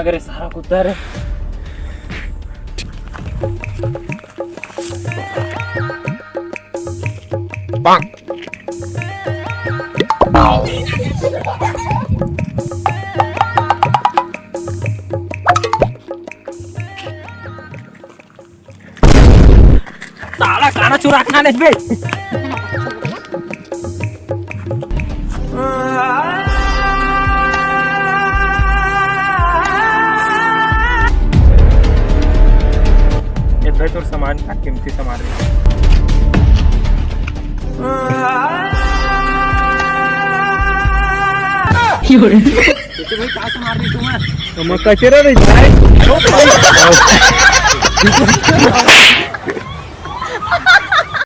करे सारा कुत्ता रे साला खाना चुरा खाने पे भाई तो सामान का कीमती सामान है भाई क्या सामान दी तुम्हें तो मैं कचरा नहीं जाए